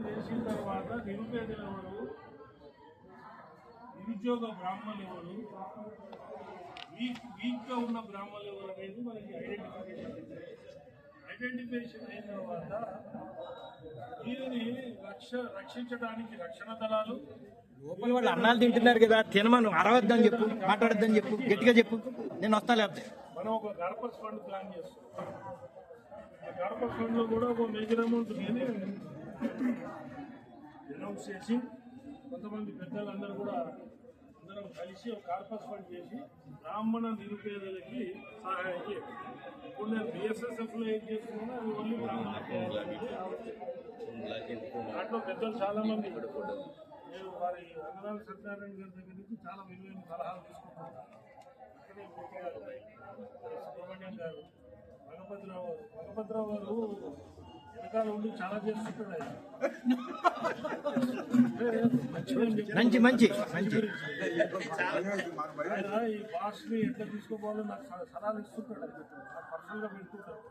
చేసిన తర్వాత నిరుపేదలు ఎవరు, నిరుద్యోగ బ్రాహ్మణులు ఎవరు, వీక్గా ఉన్న బ్రాహ్మణులు ఎవరు అనేది మనకి ఐడెంటిఫికేషన్ అయిన తర్వాత దీనిని రక్షించడానికి రక్షణ దళాలు లోపల వాళ్ళు అన్నాలు తింటున్నారు కదా, తినమను, అరవద్దని చెప్పు, మాట్లాడొద్దని చెప్పు, గట్టిగా చెప్పు, నేను వస్తా. లేకపోతే మనం ఒక గర్భస్ ఫండ్ ప్లాన్ చేస్తాం. ఆ గర్భస్ ఫండ్ లో కూడా ఒక మేజర్ అమౌంట్ అనౌన్స్ చేసి కొంతమంది పెద్దలందరూ కూడా అందరం కలిసి ఒక కార్పస్ ఫండ్ చేసి బ్రాహ్మణ నిరుపేదలకి సహాయం చేయాలి. ఇప్పుడు నేను బిఎస్ఎస్ఎఫ్ లో ఏం చేస్తున్నానో అది ఓన్లీ దాంట్లో పెద్దలు చాలా మంది నేను వారి అన్నదాన సత్యనారాయణ గారి దగ్గర నుంచి చాలా విలువైన సలహాలు తీసుకుంటున్నాను. అక్కడే మూర్తి గారు, సుబ్రహ్మణ్యం గారు, భగపతిరావు గారు వెనకాల ఉండి చాలా చేస్తుంటాడు ఆయన. మంచి మంచి మంచి ఆయన ఈ భాషని ఎట్లా తీసుకోవాలో నాకు సలహాలు ఇస్తుంటాడు, పర్సనల్గా పెడుతుంటాడు.